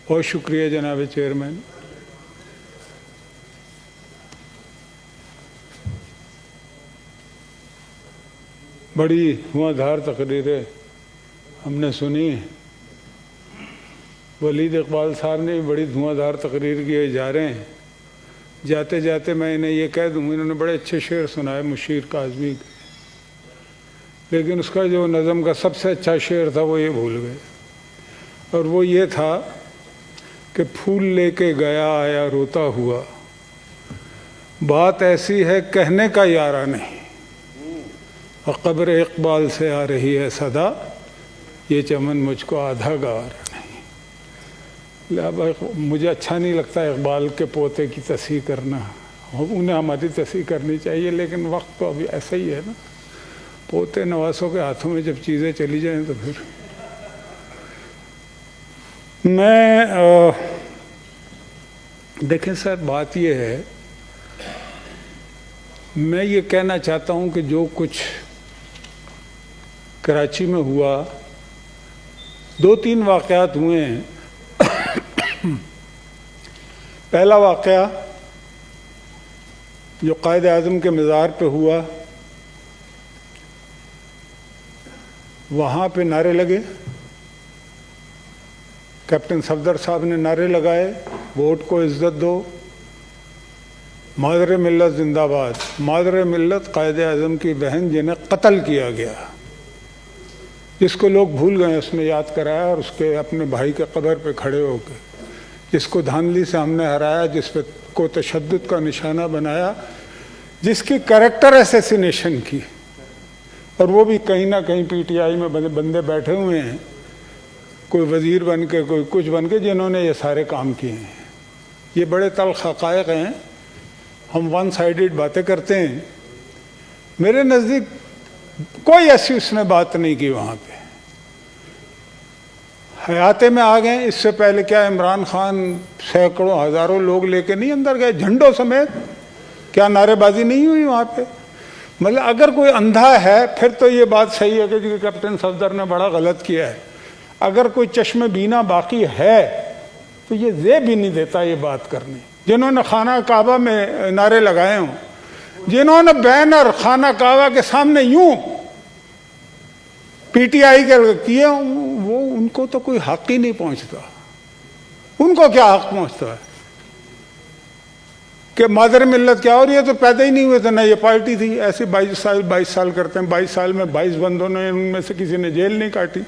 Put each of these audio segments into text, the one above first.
बहुत शुक्रिया जनाब चेयरमैन। बड़ी धुआंधार तकरीरें हमने सुनी। वलीद इकबाल साहब ने भी बड़ी धुआंधार तकरीर किए जा रहे हैं। जाते जाते मैं इन्हें ये कह दूँ, इन्होंने बड़े अच्छे शेर सुनाए मुशीर काज़मी के, लेकिन उसका जो नज़म का सबसे अच्छा शेर था वो ये भूल गए। और वो ये था कि फूल लेके गया आया रोता हुआ, बात ऐसी है कहने का यारा नहीं, और कब्र इकबाल से आ रही है सदा, ये चमन मुझको आधा गारा नहीं। मुझे अच्छा नहीं लगता इकबाल के पोते की तस्हीह करना, उन्हें हमारी तस्हीह करनी चाहिए, लेकिन वक्त तो अभी ऐसा ही है ना, पोते नवासों के हाथों में जब चीज़ें चली जाएं तो फिर। मैं देखें सर, बात ये है, मैं ये कहना चाहता हूँ कि जो कुछ कराची में हुआ, 2-3 वाक़यात हुए हैं। पहला वाक़या जो कायद आज़म के मज़ार पे हुआ, वहाँ पे नारे लगे, कैप्टन सफदर साहब ने नारे लगाए, वोट को इज़्ज़त दो, मादर मिल्लत जिंदाबाद। मादर मिल्लत कायद आज़म की बहन जिन्हें कत्ल किया गया, जिसको लोग भूल गए, उसने याद कराया, और उसके अपने भाई के कब्र पे खड़े होकर, जिसको धांधली से हमने हराया, जिस पे को तशद्दुद का निशाना बनाया, जिसकी कैरेक्टर असैसिनेशन की, और वो भी कहीं ना कहीं पीटीआई में बंदे बैठे हुए हैं, कोई वज़ीर बन के, कोई कुछ बन के, जिन्होंने ये सारे काम किए हैं। ये बड़े तल्ख़ हक़ाइक़ हैं। हम वन साइडेड बातें करते हैं। मेरे नज़दीक कोई ऐसी उसने बात नहीं की वहाँ पे। हयाते में आ गए। इससे पहले क्या इमरान खान सैकड़ों हज़ारों लोग लेके नहीं अंदर गए, झंडों समेत? क्या नारेबाजी नहीं हुई वहाँ पे? मतलब अगर कोई अंधा है फिर तो ये बात सही है कि कैप्टन सफदर ने बड़ा गलत किया है। अगर कोई चश्मे बीना बाकी है तो ये ज़ेब भी नहीं देता ये बात करने। जिन्होंने खाना काबा में नारे लगाए हों, जिन्होंने बैनर खाना काबा के सामने यूं पीटीआई के किए, वो उनको तो कोई हक ही नहीं पहुंचता। उनको क्या हक पहुंचता है कि मादर मिल्लत क्या? और ये तो पैदा ही नहीं हुए थे ना, ये पार्टी थी ऐसे 22 साल करते हैं। 22 साल में 22 बंदों ने, उनमें से किसी ने जेल नहीं काटी।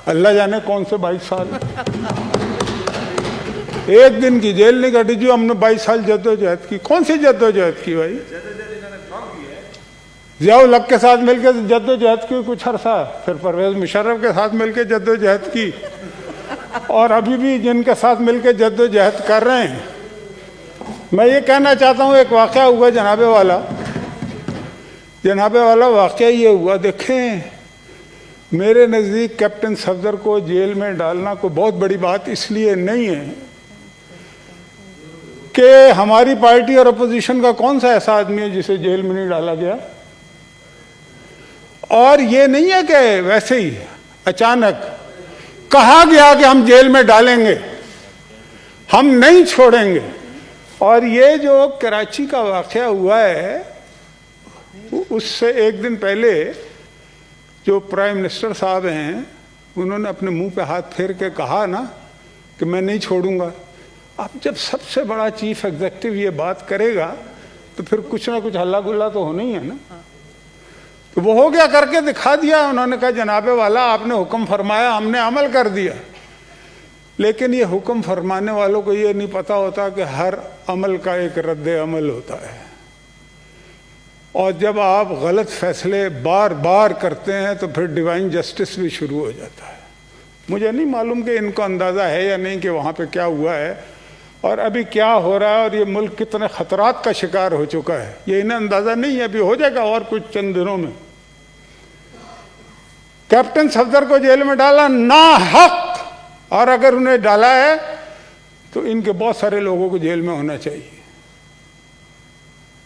अल्लाह जाने कौन से 22 साल, एक दिन की जेल नहीं काटी। जो हमने 22 साल जद्दोजहद की, कौन सी जद्दोजहद की भाई? ज़ियाउल हक के साथ मिलकर जद्दोजहद की कुछ अरसा, फिर परवेज़ मुशर्रफ के साथ मिलकर जद्दोजहद की, और अभी भी जिनके साथ मिलकर जद्दोजहद कर रहे हैं। मैं ये कहना चाहता हूँ, एक वाक़या हुआ जनाबे वाला वाक़या ये हुआ। देखें, मेरे नज़दीक कैप्टन सफदर को जेल में डालना कोई बहुत बड़ी बात इसलिए नहीं है कि हमारी पार्टी और अपोजिशन का कौन सा ऐसा आदमी है जिसे जेल में नहीं डाला गया। और ये नहीं है कि वैसे ही अचानक कहा गया कि हम जेल में डालेंगे, हम नहीं छोड़ेंगे। और ये जो कराची का वाक़या हुआ है, उससे एक दिन पहले जो प्राइम मिनिस्टर साहब हैं, उन्होंने अपने मुंह पे हाथ फेर के कहा ना कि मैं नहीं छोड़ूंगा। अब जब सबसे बड़ा चीफ एग्जीक्यूटिव ये बात करेगा तो फिर कुछ ना कुछ हल्ला गुल्ला तो होना ही है ना। तो वो हो गया, करके दिखा दिया। उन्होंने कहा जनाबे वाला आपने हुक्म फरमाया, हमने अमल कर दिया। लेकिन ये हुक्म फरमाने वालों को ये नहीं पता होता कि हर अमल का एक रद्द अमल होता है, और जब आप गलत फैसले बार बार करते हैं तो फिर डिवाइन जस्टिस भी शुरू हो जाता है। मुझे नहीं मालूम कि इनको अंदाज़ा है या नहीं कि वहाँ पे क्या हुआ है और अभी क्या हो रहा है, और ये मुल्क कितने ख़तरात का शिकार हो चुका है, ये इन्हें अंदाज़ा नहीं है। अभी हो जाएगा और कुछ चंद दिनों में। कैप्टन सफदर को जेल में डाला ना हक, और अगर उन्हें डाला है तो इनके बहुत सारे लोगों को जेल में होना चाहिए।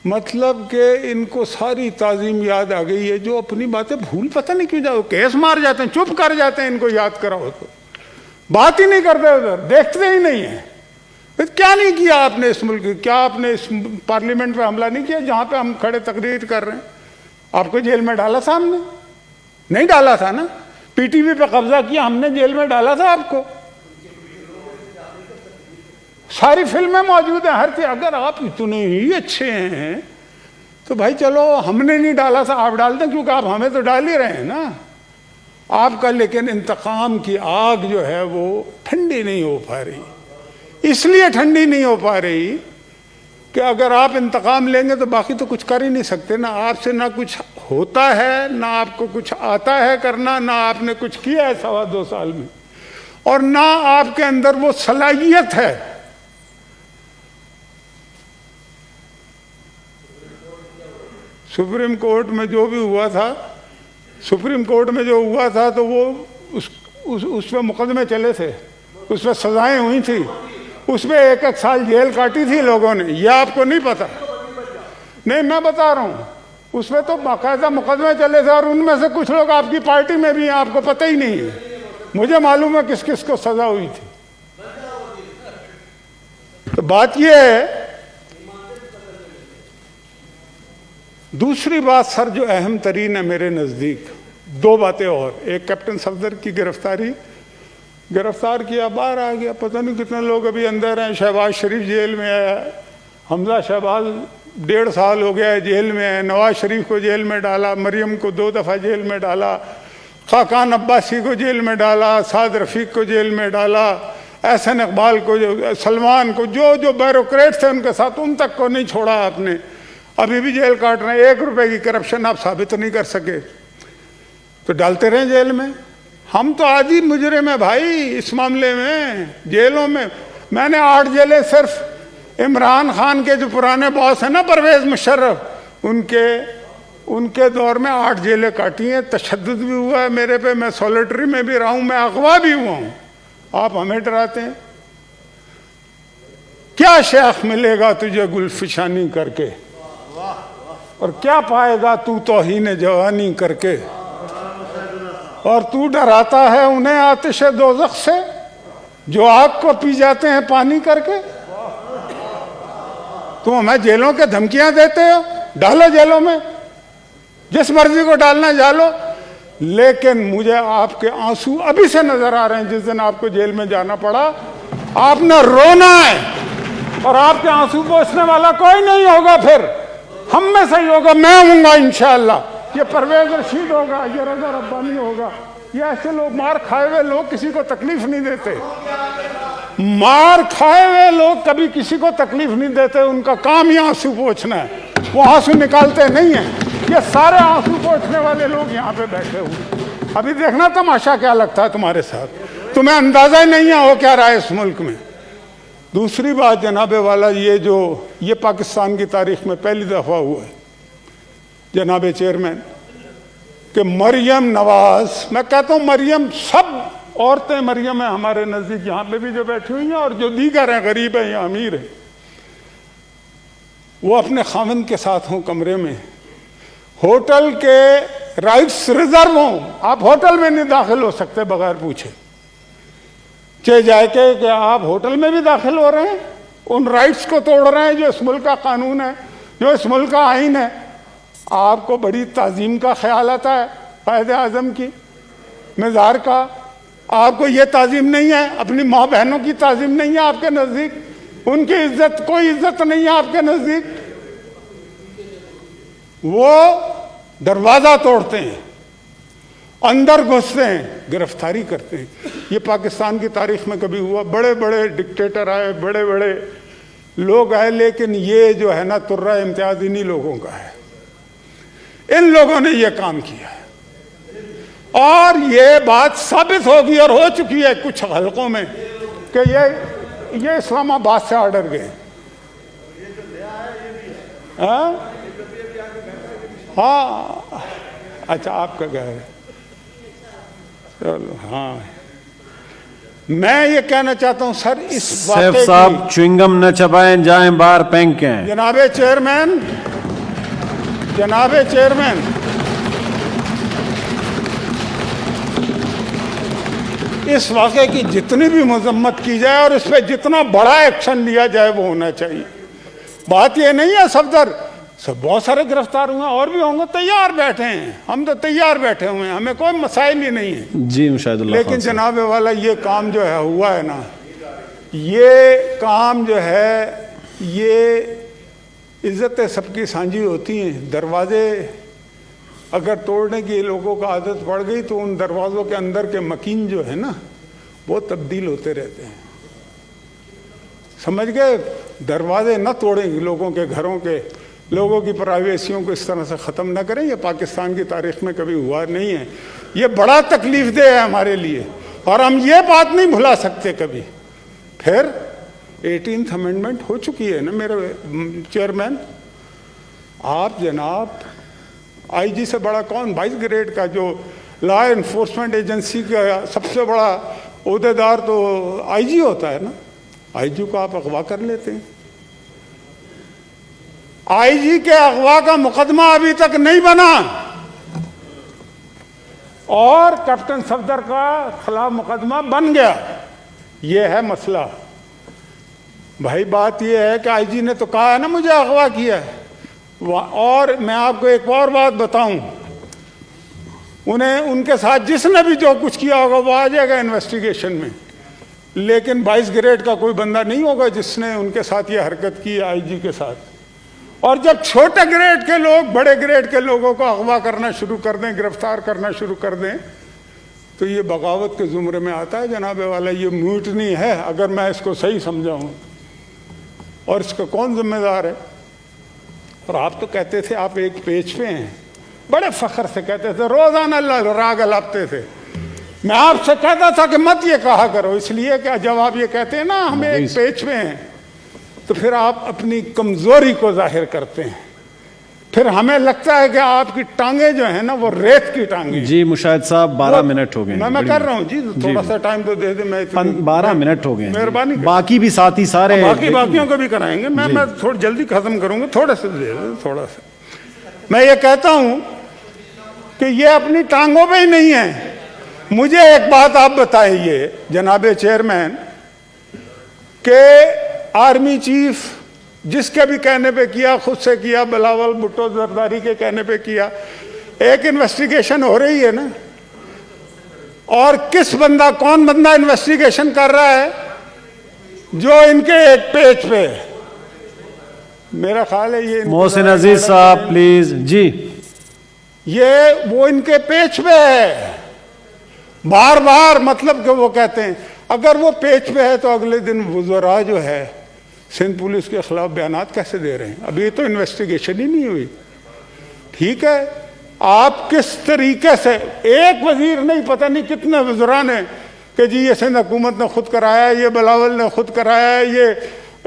मतलब कि इनको सारी ताज़ीम याद आ गई है, जो अपनी बातें भूल पता नहीं क्यों जाओ, केस मार जाते हैं, चुप कर जाते हैं, इनको याद कराओ तो बात ही नहीं करते, उधर देखते ही नहीं है। फिर क्या नहीं किया आपने इस मुल्क, क्या आपने इस पार्लियामेंट पे हमला नहीं किया जहां पे हम खड़े तकरीर कर रहे हैं? आपको जेल में डाला था हमने? नहीं डाला था ना। पीटीवी पे कब्जा किया हमने, जेल में डाला था आपको। सारी फिल्में मौजूद हैं, हर चीज। अगर आप इतने ही अच्छे हैं तो भाई चलो, हमने नहीं डाला था, आप डाल दें, क्योंकि आप हमें तो डाल ही रहे हैं ना आपका। लेकिन इंतकाम की आग जो है वो ठंडी नहीं हो पा रही। इसलिए ठंडी नहीं हो पा रही कि अगर आप इंतकाम लेंगे तो बाकी तो कुछ कर ही नहीं सकते ना। आपसे ना कुछ होता है, ना आपको कुछ आता है करना, ना आपने कुछ किया है 2.25 साल में, और ना आपके अंदर वो सलाहियत है। सुप्रीम कोर्ट में जो भी हुआ था, सुप्रीम कोर्ट में जो हुआ था तो वो उस पे मुकदमे चले थे, उस पर सजाएं हुई थी, उस पर 1-1 साल जेल काटी थी लोगों ने। यह आपको नहीं पता? नहीं, मैं बता रहा हूँ, उस पर तो बाकायदा मुकदमे चले थे, और उनमें से कुछ लोग आपकी पार्टी में भी हैं, आपको पता ही नहीं है। मुझे मालूम है किस किस को सजा हुई थी। तो बात यह है। दूसरी बात सर जो अहम तरीन है मेरे नज़दीक, 2 बातें और। एक, कैप्टन सफदर की गिरफ्तारी, गिरफ्तार किया, बाहर आ गया, पता नहीं कितने लोग अभी अंदर हैं। शहबाज शरीफ जेल में है, हमजा शहबाज 1.5 साल हो गया है जेल में है, नवाज शरीफ को जेल में डाला, मरियम को 2 दफ़ा जेल में डाला, खाकान अब्बासी को जेल में डाला, साद रफ़ीक को जेल में डाला, एहसन इकबाल को, सलमान को, जो जो ब्यूरोक्रेट थे उनके साथ, उन तक को नहीं छोड़ा आपने। अभी भी जेल काट रहे हैं। 1 रुपए की करप्शन आप साबित नहीं कर सके तो डालते रहे जेल में। हम तो आदि मुजरिम है भाई इस मामले में, जेलों में। मैंने 8 जेलें सिर्फ इमरान खान के जो पुराने बॉस हैं ना, परवेज मुशर्रफ, उनके दौर में 8 जेलें काटी हैं। तशद्दुद भी हुआ है मेरे पे, मैं सॉलिटरी में भी रहा हूं, मैं अगवा भी हुआ हूं। आप हमें डराते हैं। क्या शेख मिलेगा तुझे गुलफिशानी करके, और क्या पाएगा तू तौहीन जवानी करके, और तू डराता है उन्हें आतिश दोज़ख से जो आग को पी जाते हैं पानी करके। तुम हमें जेलों के धमकियां देते हो, डालो जेलों में, जिस मर्जी को डालना डालो। लेकिन मुझे आपके आंसू अभी से नजर आ रहे हैं। जिस दिन आपको जेल में जाना पड़ा, आपने रोना है, और आपके आंसू पोंछने वाला कोई नहीं होगा। फिर हम में से ही होगा, मैं हूँगा इंशाअल्लाह। ये परवेज रशीद होगा, ये रजा रब्बानी होगा। ये ऐसे लोग, मार खाए हुए लोग किसी को तकलीफ नहीं देते। मार खाए हुए लोग कभी किसी को तकलीफ नहीं देते। उनका काम ही आंसू पोंछना है, वो आंसू निकालते नहीं हैं। ये सारे आंसू पोंछने वाले लोग यहाँ पे बैठे हुए। अभी देखना तमाशा क्या लगता है तुम्हारे साथ, तुम्हें अंदाजा ही नहीं है हो क्या रहा है इस मुल्क में। दूसरी बात जनाबे वाला, ये पाकिस्तान की तारीख में पहली दफ़ा हुआ है जनाबे चेयरमैन कि मरियम नवाज, मैं कहता हूँ मरियम, सब औरतें मरियम है हमारे नज़दीक, यहाँ पे भी जो बैठी हुई हैं और जो दीगर हैं, गरीब हैं या अमीर हैं, वो अपने खाविंद के साथ हों कमरे में, होटल के राइट्स रिजर्व हों। आप होटल में नहीं दाखिल हो सकते बगैर पूछे, चाहे जाके कि आप होटल में भी दाखिल हो रहे हैं, उन राइट्स को तोड़ रहे हैं जो इस मुल्क का कानून है, जो इस मुल्क का आइन है। आपको बड़ी ताज़ीम का ख्याल आता है कायदे आज़म की, मज़ार का, आपको ये ताज़ीम नहीं है, अपनी माँ बहनों की ताज़ीम नहीं है आपके नज़दीक, उनकी इज्जत, कोई इज्जत नहीं है आपके नज़दीक। वो दरवाज़ा तोड़ते हैं, अंदर घुसते हैं, गिरफ्तारी करते हैं। ये पाकिस्तान की तारीख में कभी हुआ? बड़े बड़े डिक्टेटर आए, बड़े बड़े लोग आए, लेकिन ये जो है ना तुर्रा इम्तियाज इन्हीं लोगों का है। इन लोगों ने ये काम किया है, और ये बात साबित होगी और हो चुकी है कुछ हलकों में कि ये इस्लामाबाद से ऑर्डर गए। हाँ, अच्छा आपका क्या है? चलो, हाँ, मैं ये कहना चाहता हूं सर, इस सैफ साहब च्युइंगम न चबाएं, जाएं बाहर फेंकें। जनाबे चेयरमैन, जनाबे चेयरमैन, इस वाक़े की जितनी भी मजम्मत की जाए और इस पर जितना बड़ा एक्शन लिया जाए वो होना चाहिए। बात ये नहीं है सफदर सब बहुत सारे गिरफ्तार हुए और भी होंगे, तैयार बैठे हैं, हम तो तैयार बैठे हुए हैं, हमें कोई मसाइल ही नहीं है। जी मुशाहिदुल्लाह लेकिन खान साहब। जनाब वाला ये काम जो है हुआ है ना, ये काम जो है ये इज्जतें सबकी साझी होती हैं। दरवाजे अगर तोड़ने की लोगों को आदत पड़ गई तो उन दरवाज़ों के अंदर के मकीन जो है ना वो तब्दील होते रहते हैं, समझ गए। दरवाजे न तोड़ेंगे लोगों के घरों के, लोगों की प्राइवेसियों को इस तरह से ख़त्म ना करें। ये पाकिस्तान की तारीख में कभी हुआ नहीं है, ये बड़ा तकलीफ दे है हमारे लिए और हम ये बात नहीं भुला सकते कभी। फिर 18th अमेंडमेंट हो चुकी है ना मेरे चेयरमैन। आप जनाब आईजी से बड़ा कौन, 22 ग्रेड का जो लॉ इन्फोर्समेंट एजेंसी का सबसे बड़ा ओहदेदार तो आईजी होता है ना, आईजी को आप अगवा कर लेते हैं। आईजी के अगवा का मुकदमा अभी तक नहीं बना और कैप्टन सफदर का खिलाफ मुकदमा बन गया। ये है मसला भाई। बात ये है कि आईजी ने तो कहा है ना मुझे अगवा किया है। और मैं आपको एक और बात बताऊं, उन्हें उनके साथ जिसने भी जो कुछ किया होगा वो आ जाएगा इन्वेस्टिगेशन में, लेकिन 22 ग्रेड का कोई बंदा नहीं होगा जिसने उनके साथ ये हरकत की आईजी के साथ। और जब छोटे ग्रेड के लोग बड़े ग्रेड के लोगों को अगवा करना शुरू कर दें, गिरफ्तार करना शुरू कर दें, तो ये बगावत के जुमरे में आता है जनाब वाला। ये म्यूटनी है अगर मैं इसको सही समझाऊं। और इसका कौन जिम्मेदार है? और आप तो कहते थे आप एक पेज पे हैं, बड़े फख्र से कहते थे, रोजाना राग अलापते थे। मैं आपसे कहता था कि मत ये कहा करो, इसलिए क्या जब आप ये कहते हैं ना हम एक पेज पे हैं, तो फिर आप अपनी कमजोरी को जाहिर करते हैं। फिर हमें लगता है कि आपकी टांगे जो है ना वो रेत की टांगे। जी मुशाहिद साहब 12 मिनट हो गए। मैं कर रहा हूँ जी, थोड़ा सा टाइम तो दे दे। मैं 12 मिनट हो गए, मेहरबानी। बाकी भी साथी सारे बाकियों को भी कराएंगे। मैं थोड़ी जल्दी खत्म करूंगा, थोड़ा सा दे दे, थोड़ा सा। मैं ये कहता हूं कि ये अपनी टांगों पे ही नहीं है। मुझे एक बात आप बताइए जनाबे चेयरमैन के आर्मी चीफ जिसके भी कहने पे किया, खुद से किया, बिलावल भुट्टो जरदारी के कहने पे किया, एक इन्वेस्टिगेशन हो रही है ना, और किस बंदा कौन बंदा इन्वेस्टिगेशन कर रहा है जो इनके एक पेज पे है। मेरा ख्याल है ये मोहसिन अजीज साहब प्लीज जी, ये वो इनके पेज पे है बार बार। मतलब कि वो कहते हैं अगर वो पेज पे है तो अगले दिन वुज़रा जो है सिंध पुलिस के खिलाफ बयानात कैसे दे रहे हैं? अभी तो इन्वेस्टिगेशन ही नहीं हुई। ठीक है, आप किस तरीके से, एक वजीर नहीं पता नहीं कितने वज़रा ने कि जी ये सिंध हुकूमत ने खुद कराया, ये बिलावल ने खुद कराया, ये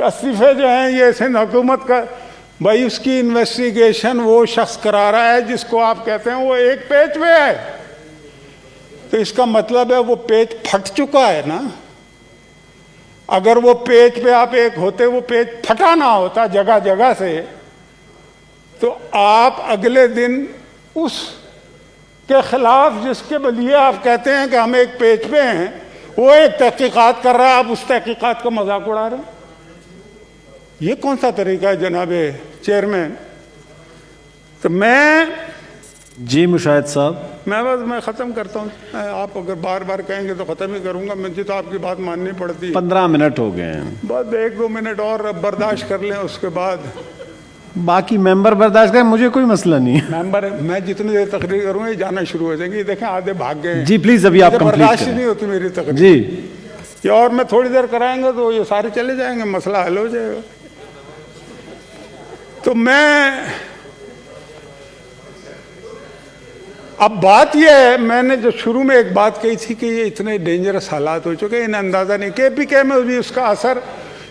इस्तीफे जो हैं ये सिंध हुकूमत का। भाई उसकी इन्वेस्टिगेशन वो शख्स करा रहा है जिसको आप कहते हैं वो एक पेज पे है, तो इसका मतलब है वो पेज फट चुका है ना। अगर वो पेज पे आप एक होते, वो पेज फटा ना होता जगह जगह से, तो आप अगले दिन उस के खिलाफ जिसके लिए आप कहते हैं कि हम एक पेज पे हैं, वो एक तहकीकात कर रहा है, आप उस तहकीकात का मजाक उड़ा रहे हैं। ये कौन सा तरीका है जनाबे चेयरमैन? तो मैं जी मुशाहिद साहब मैं ख़त्म करता हूँ। आप अगर बार बार कहेंगे तो ख़त्म ही करूँगा। मुझे तो आपकी बात माननी पड़ती है। 15 मिनट हो गए हैं, बस 1-2 मिनट और बर्दाश्त कर लें, उसके बाद बाकी मेंबर बर्दाश्त करें, मुझे कोई मसला नहीं है। मेंबर मैं जितनी देर तकरीर करूँगा ये जाना शुरू हो जाएंगे। देखें आधे भाग गए जी, प्लीज अभी आप कंप्लीट बर्दाश्त करें। नहीं होती मेरी तकरीर जी, ये और मैं थोड़ी देर कराएंगे तो ये सारे चले जाएंगे, मसला हल हो जाएगा। तो मैं अब बात यह है, मैंने जो शुरू में एक बात कही थी कि ये इतने डेंजरस हालात हो चुके हैं, इन्हें अंदाज़ा नहीं। KPK में भी उसका असर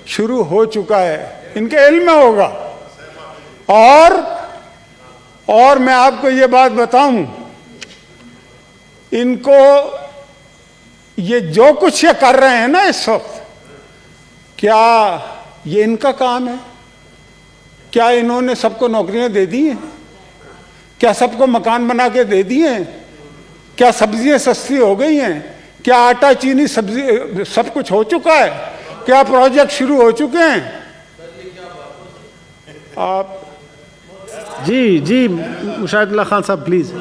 शुरू हो चुका है, इनके इल्म में होगा। और मैं आपको ये बात बताऊं, इनको ये जो कुछ ये कर रहे हैं ना इस वक्त, क्या ये इनका काम है? क्या इन्होंने सबको नौकरियां दे दी हैं? क्या सबको मकान बना के दे दिए हैं? क्या सब्जियां सस्ती हो गई हैं? क्या आटा चीनी सब्जी सब कुछ हो चुका है? क्या प्रोजेक्ट शुरू हो चुके हैं? आप जी मुशाहिदुल्लाह खान साहब प्लीज।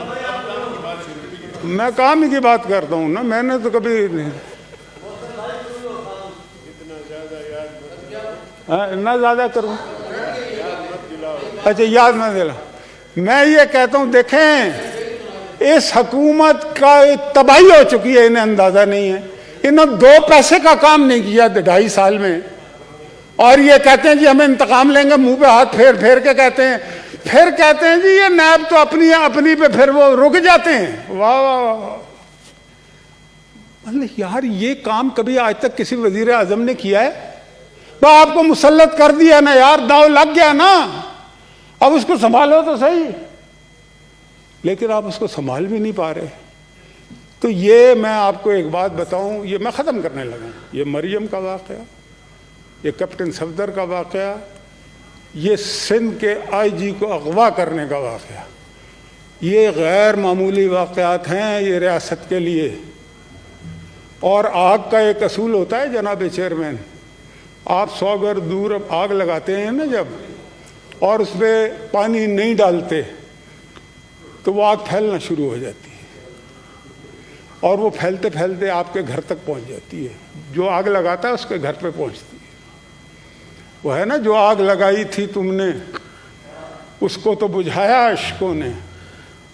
मैं काम ही की बात करता हूँ ना, मैंने तो कभी नहीं। इतना ज्यादा करूँ? अच्छा याद ना दिला। मैं ये कहता हूँ, देखें इस हुकूमत का तबाही हो चुकी है, इन्हें अंदाजा नहीं है। इन्होंने 2 पैसे का काम नहीं किया 2.5 साल में, और ये कहते हैं जी हमें इंतकाम लेंगे, मुंह पे हाथ फेर फेर के कहते हैं। फिर कहते हैं जी ये नैब तो अपनी पे फिर वो रुक जाते हैं। वाह वाह वाह। मतलब यार ये काम कभी आज तक किसी वजीर आजम ने किया है? तो आपको मुसल्लत कर दिया ना यार, दाव लग गया ना, अब उसको संभालो तो सही। लेकिन आप उसको संभाल भी नहीं पा रहे। तो ये मैं आपको एक बात बताऊं, ये मैं ख़त्म करने लगा। ये मरियम का वाक़या, ये कैप्टन सफदर का वाक़या, ये सिंध के आईजी को अगवा करने का वाक़या, ये गैर मामूली वाक़यात हैं ये रियासत के लिए। और आग का एक असूल होता है जनाब चेयरमैन, आप 100 गज दूर आग लगाते हैं ना जब, और उसमें पानी नहीं डालते तो वो आग फैलना शुरू हो जाती है, और वो फैलते फैलते आपके घर तक पहुंच जाती है। जो आग लगाता है उसके घर पे पहुंचती है। वो है ना, जो आग लगाई थी तुमने उसको तो बुझाया अश्कों ने,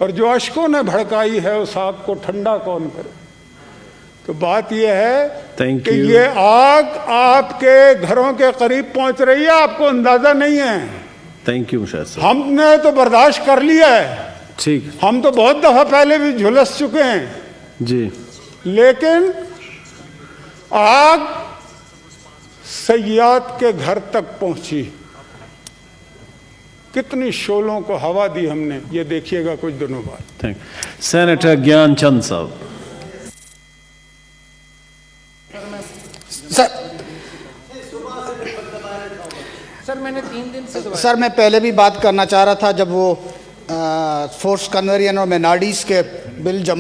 और जो अश्कों ने भड़काई है उस आग को ठंडा कौन करे। तो बात यह है Thank कि you. ये आग आपके घरों के करीब पहुंच रही है, आपको अंदाजा नहीं है। थैंक यू मुशाहिद साहब। हमने तो बर्दाश्त कर लिया है, ठीक हम तो बहुत दफा पहले भी झुलस चुके हैं, जी। लेकिन आग सयाद के घर तक पहुंची। कितनी शोलों को हवा दी हमने, ये देखिएगा कुछ दिनों बाद। थैंक सेनेटर ज्ञान चंद साहब। सर मैंने 3 दिन से सर मैं पहले भी बात करना चाह रहा था, जब वो फोर्स कन्वर्जन और माइनॉरिटीज़ के बिल जमा